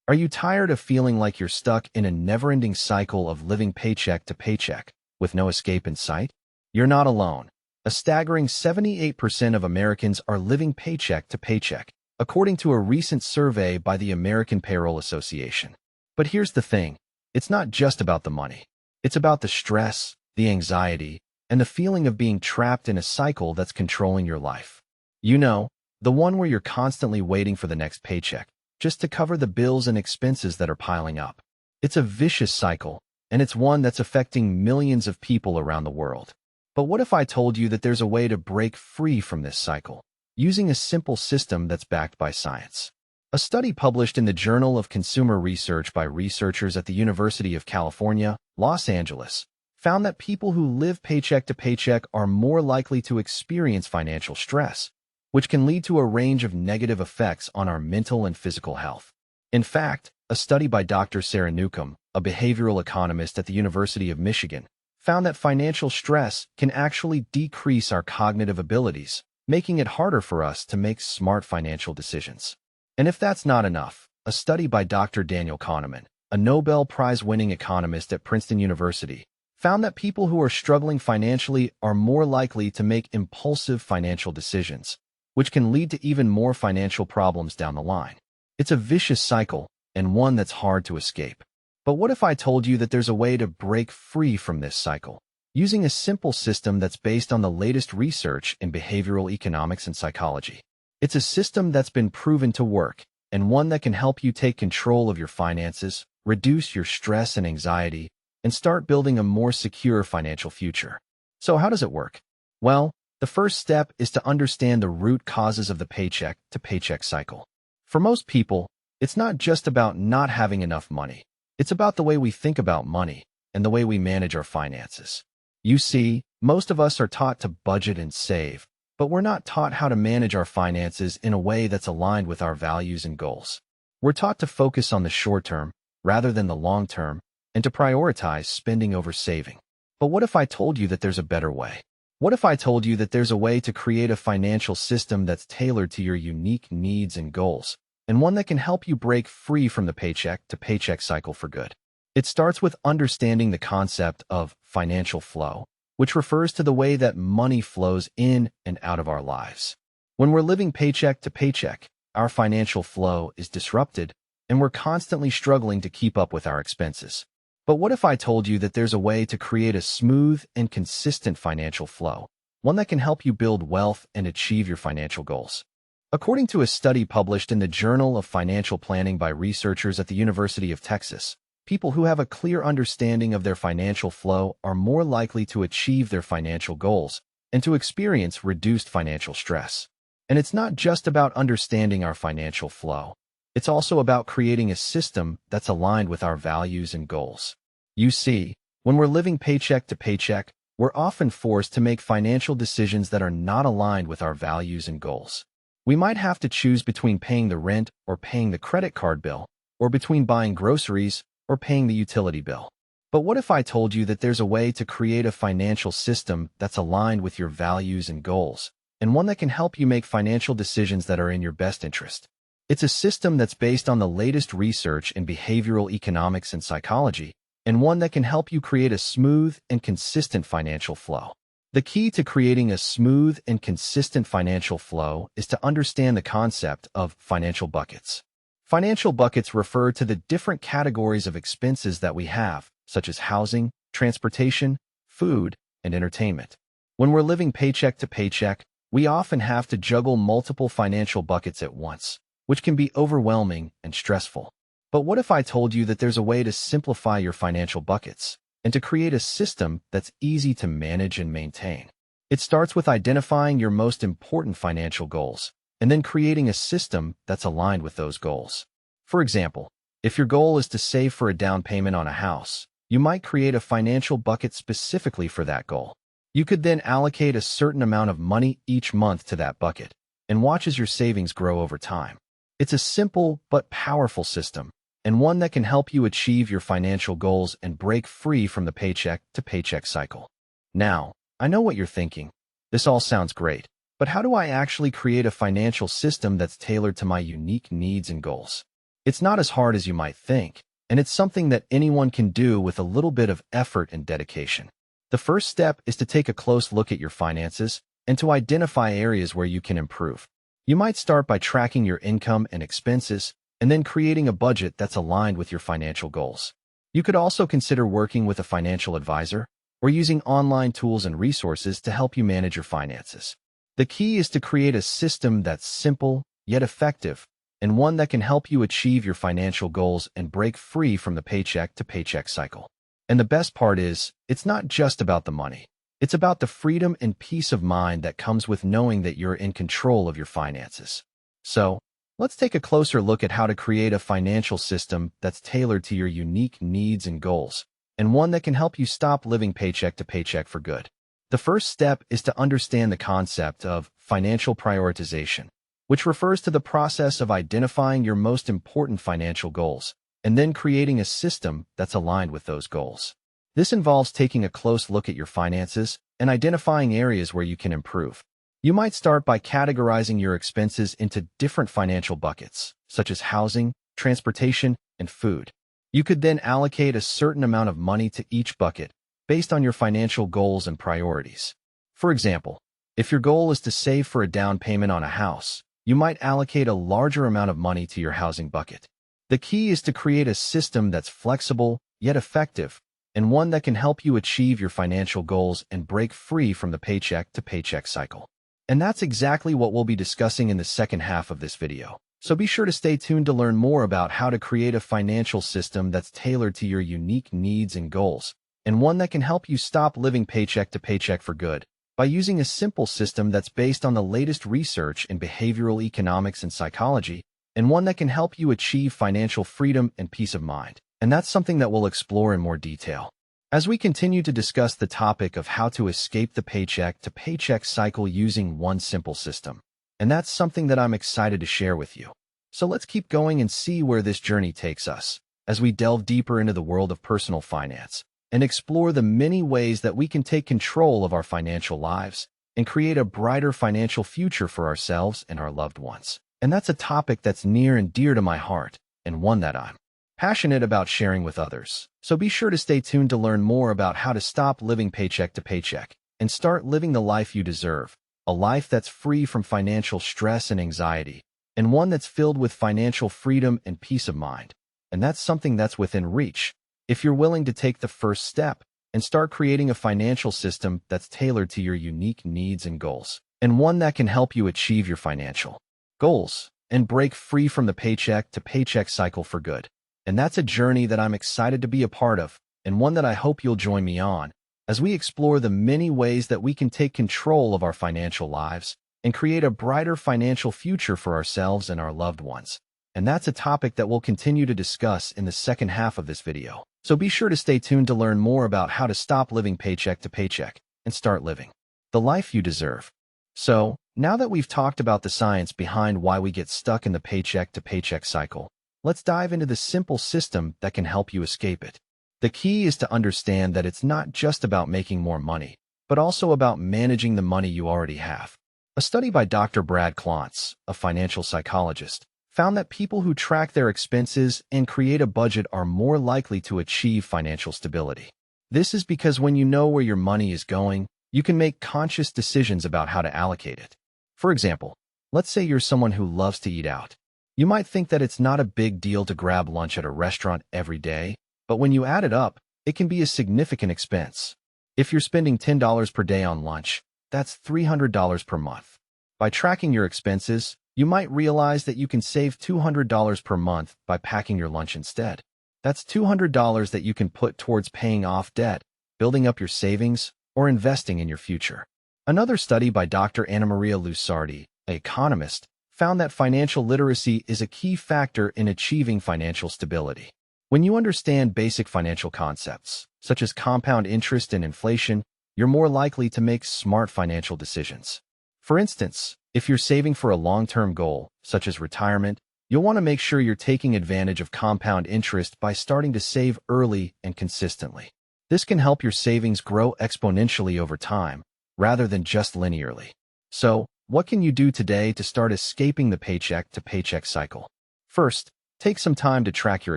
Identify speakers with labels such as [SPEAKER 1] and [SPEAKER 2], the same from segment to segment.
[SPEAKER 1] Are you tired of feeling like you're stuck in a never-ending cycle of living paycheck to paycheck with no escape in sight? You're not alone. A staggering 78% of Americans are living paycheck to paycheck, according to a recent survey by the American Payroll Association. But here's the thing. It's not just about the money. It's about the stress, the anxiety, and the feeling of being trapped in a cycle that's controlling your life. You know, the one where you're constantly waiting for the next paycheck, just to cover the bills and expenses that are piling up. It's a vicious cycle, and it's one that's affecting millions of people around the world. But what if I told you that there's a way to break free from this cycle, using a simple system that's backed by science? A study published in the Journal of Consumer Research by researchers at the University of California, Los Angeles, found that people who live paycheck to paycheck are more likely to experience financial stress, which can lead to a range of negative effects on our mental and physical health. In fact, a study by Dr. Sarah Newcomb, a behavioral economist at the University of Michigan, found that financial stress can actually decrease our cognitive abilities, making it harder for us to make smart financial decisions. And if that's not enough, a study by Dr. Daniel Kahneman, a Nobel Prize-winning economist at Princeton University, found that people who are struggling financially are more likely to make impulsive financial decisions, which can lead to even more financial problems down the line. It's a vicious cycle, and one that's hard to escape. But what if I told you that there's a way to break free from this cycle, using a simple system that's based on the latest research in behavioral economics and psychology? It's a system that's been proven to work, and one that can help you take control of your finances, reduce your stress and anxiety, and start building a more secure financial future. So how does it work? Well, the first step is to understand the root causes of the paycheck to paycheck cycle. For most people, it's not just about not having enough money. It's about the way we think about money and the way we manage our finances. You see, most of us are taught to budget and save, but we're not taught how to manage our finances in a way that's aligned with our values and goals. We're taught to focus on the short term rather than the long term and to prioritize spending over saving. But what if I told you that there's a better way? What if I told you that there's a way to create a financial system that's tailored to your unique needs and goals, and one that can help you break free from the paycheck to paycheck cycle for good? It starts with understanding the concept of financial flow, which refers to the way that money flows in and out of our lives. When we're living paycheck to paycheck, our financial flow is disrupted, and we're constantly struggling to keep up with our expenses. But what if I told you that there's a way to create a smooth and consistent financial flow, one that can help you build wealth and achieve your financial goals? According to a study published in the Journal of Financial Planning by researchers at the University of Texas, people who have a clear understanding of their financial flow are more likely to achieve their financial goals and to experience reduced financial stress. And it's not just about understanding our financial flow. It's also about creating a system that's aligned with our values and goals. You see, when we're living paycheck to paycheck, we're often forced to make financial decisions that are not aligned with our values and goals. We might have to choose between paying the rent or paying the credit card bill, or between buying groceries or paying the utility bill. But what if I told you that there's a way to create a financial system that's aligned with your values and goals, and one that can help you make financial decisions that are in your best interest? It's a system that's based on the latest research in behavioral economics and psychology, and one that can help you create a smooth and consistent financial flow. The key to creating a smooth and consistent financial flow is to understand the concept of financial buckets. Financial buckets refer to the different categories of expenses that we have, such as housing, transportation, food, and entertainment. When we're living paycheck to paycheck, we often have to juggle multiple financial buckets at once, which can be overwhelming and stressful. But what if I told you that there's a way to simplify your financial buckets and to create a system that's easy to manage and maintain? It starts with identifying your most important financial goals and then creating a system that's aligned with those goals. For example, if your goal is to save for a down payment on a house, you might create a financial bucket specifically for that goal. You could then allocate a certain amount of money each month to that bucket and watch as your savings grow over time. It's a simple but powerful system, and one that can help you achieve your financial goals and break free from the paycheck to paycheck cycle. Now, I know what you're thinking. This all sounds great, but how do I actually create a financial system that's tailored to my unique needs and goals? It's not as hard as you might think, and it's something that anyone can do with a little bit of effort and dedication. The first step is to take a close look at your finances and to identify areas where you can improve. You might start by tracking your income and expenses, and then creating a budget that's aligned with your financial goals. You could also consider working with a financial advisor or using online tools and resources to help you manage your finances. The key is to create a system that's simple yet effective, and one that can help you achieve your financial goals and break free from the paycheck-to-paycheck cycle. And the best part is, it's not just about the money. It's about the freedom and peace of mind that comes with knowing that you're in control of your finances. So, let's take a closer look at how to create a financial system that's tailored to your unique needs and goals, and one that can help you stop living paycheck to paycheck for good. The first step is to understand the concept of financial prioritization, which refers to the process of identifying your most important financial goals and then creating a system that's aligned with those goals. This involves taking a close look at your finances and identifying areas where you can improve. You might start by categorizing your expenses into different financial buckets, such as housing, transportation, and food. You could then allocate a certain amount of money to each bucket based on your financial goals and priorities. For example, if your goal is to save for a down payment on a house, you might allocate a larger amount of money to your housing bucket. The key is to create a system that's flexible yet effective, and one that can help you achieve your financial goals and break free from the paycheck-to-paycheck cycle. And that's exactly what we'll be discussing in the second half of this video. So be sure to stay tuned to learn more about how to create a financial system that's tailored to your unique needs and goals, and one that can help you stop living paycheck to paycheck for good by using a simple system that's based on the latest research in behavioral economics and psychology, and one that can help you achieve financial freedom and peace of mind. And that's something that we'll explore in more detail as we continue to discuss the topic of how to escape the paycheck-to-paycheck cycle using one simple system. And that's something that I'm excited to share with you. So let's keep going and see where this journey takes us as we delve deeper into the world of personal finance and explore the many ways that we can take control of our financial lives and create a brighter financial future for ourselves and our loved ones. And that's a topic that's near and dear to my heart, and one that I'm passionate about sharing with others. So be sure to stay tuned to learn more about how to stop living paycheck to paycheck and start living the life you deserve, a life that's free from financial stress and anxiety, and one that's filled with financial freedom and peace of mind. And that's something that's within reach if you're willing to take the first step and start creating a financial system that's tailored to your unique needs and goals, and one that can help you achieve your financial goals and break free from the paycheck-to-paycheck cycle for good. And that's a journey that I'm excited to be a part of, and one that I hope you'll join me on as we explore the many ways that we can take control of our financial lives and create a brighter financial future for ourselves and our loved ones. And that's a topic that we'll continue to discuss in the second half of this video. So be sure to stay tuned to learn more about how to stop living paycheck to paycheck and start living the life you deserve. So, now that we've talked about the science behind why we get stuck in the paycheck-to-paycheck cycle, let's dive into the simple system that can help you escape it. The key is to understand that it's not just about making more money, but also about managing the money you already have. A study by Dr. Brad Klontz, a financial psychologist, found that people who track their expenses and create a budget are more likely to achieve financial stability. This is because when you know where your money is going, you can make conscious decisions about how to allocate it. For example, let's say you're someone who loves to eat out. You might think that it's not a big deal to grab lunch at a restaurant every day, but when you add it up, it can be a significant expense. If you're spending $10 per day on lunch, that's $300 per month. By tracking your expenses, you might realize that you can save $200 per month by packing your lunch instead. That's $200 that you can put towards paying off debt, building up your savings, or investing in your future. Another study by Dr. Anna Maria Lusardi, an economist, found that financial literacy is a key factor in achieving financial stability. When you understand basic financial concepts, such as compound interest and inflation, you're more likely to make smart financial decisions. For instance, if you're saving for a long-term goal, such as retirement, you'll want to make sure you're taking advantage of compound interest by starting to save early and consistently. This can help your savings grow exponentially over time, rather than just linearly. So, what can you do today to start escaping the paycheck-to-paycheck cycle? First, Take some time to track your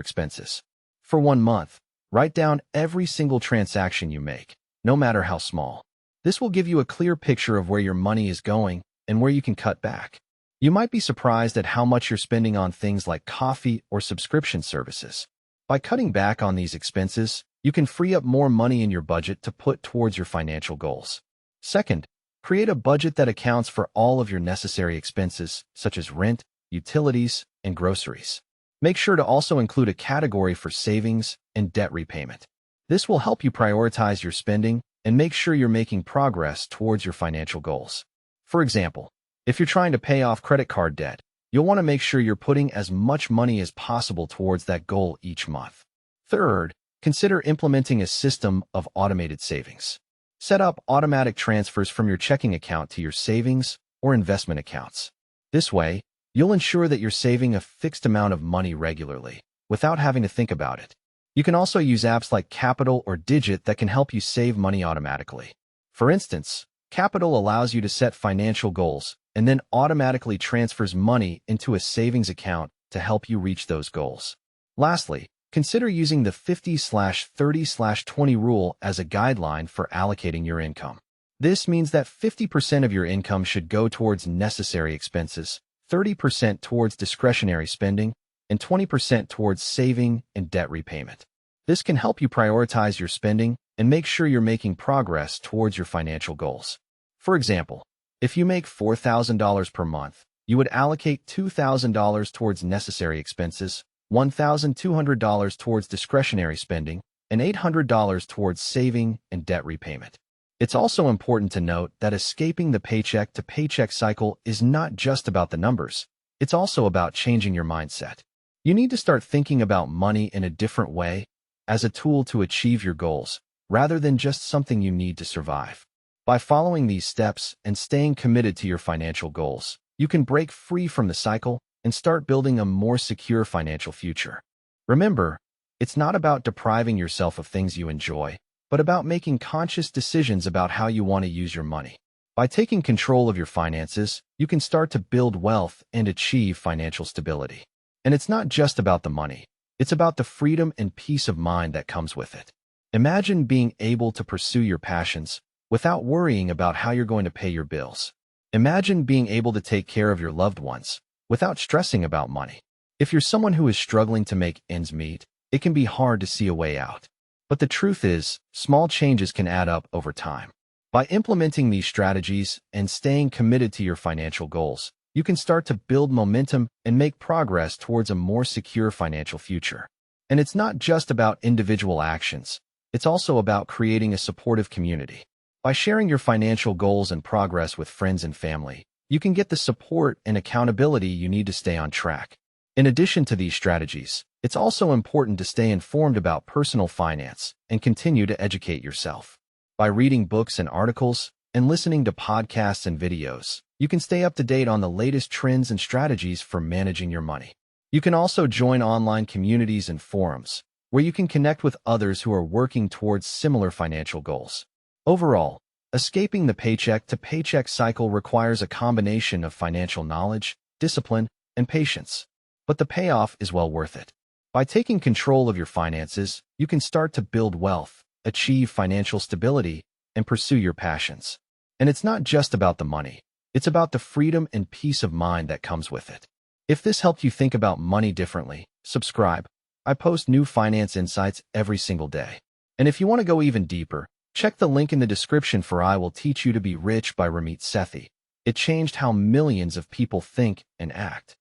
[SPEAKER 1] expenses. For 1 month, write down every single transaction you make, no matter how small. This will give you a clear picture of where your money is going and where you can cut back. You might be surprised at how much you're spending on things like coffee or subscription services. By cutting back on these expenses, you can free up more money in your budget to put towards your financial goals. Second, create a budget that accounts for all of your necessary expenses, such as rent, utilities, and groceries. Make sure to also include a category for savings and debt repayment. This will help you prioritize your spending and make sure you're making progress towards your financial goals. For example, if you're trying to pay off credit card debt, you'll want to make sure you're putting as much money as possible towards that goal each month. Third, consider implementing a system of automated savings. Set up automatic transfers from your checking account to your savings or investment accounts. This way, you'll ensure that you're saving a fixed amount of money regularly, without having to think about it. You can also use apps like Capital or Digit that can help you save money automatically. For instance, Capital allows you to set financial goals and then automatically transfers money into a savings account to help you reach those goals. Lastly, consider using the 50/30/20 rule as a guideline for allocating your income. This means that 50% of your income should go towards necessary expenses, 30% towards discretionary spending, and 20% towards saving and debt repayment. This can help you prioritize your spending and make sure you're making progress towards your financial goals. For example, if you make $4,000 per month, you would allocate $2,000 towards necessary expenses, $1,200 towards discretionary spending, and $800 towards saving and debt repayment. It's also important to note that escaping the paycheck-to-paycheck cycle is not just about the numbers. It's also about changing your mindset. You need to start thinking about money in a different way, as a tool to achieve your goals, rather than just something you need to survive. By following these steps and staying committed to your financial goals, you can break free from the cycle and start building a more secure financial future. Remember, it's not about depriving yourself of things you enjoy, but about making conscious decisions about how you want to use your money. By taking control of your finances, you can start to build wealth and achieve financial stability. And it's not just about the money. It's about the freedom and peace of mind that comes with it. Imagine being able to pursue your passions without worrying about how you're going to pay your bills. Imagine being able to take care of your loved ones without stressing about money. If you're someone who is struggling to make ends meet, it can be hard to see a way out. But the truth is, small changes can add up over time. By implementing these strategies and staying committed to your financial goals, you can start to build momentum and make progress towards a more secure financial future. And it's not just about individual actions. It's also about creating a supportive community. By sharing your financial goals and progress with friends and family, you can get the support and accountability you need to stay on track. In addition to these strategies, it's also important to stay informed about personal finance and continue to educate yourself. By reading books and articles and listening to podcasts and videos, you can stay up to date on the latest trends and strategies for managing your money. You can also join online communities and forums, where you can connect with others who are working towards similar financial goals. Overall, escaping the paycheck-to-paycheck cycle requires a combination of financial knowledge, discipline, and patience. But the payoff is well worth it. By taking control of your finances, you can start to build wealth, achieve financial stability, and pursue your passions. And it's not just about the money. It's about the freedom and peace of mind that comes with it. If this helped you think about money differently, subscribe. I post new finance insights every single day. And if you want to go even deeper, check the link in the description for I Will Teach You to Be Rich by Ramit Sethi. It changed how millions of people think and act.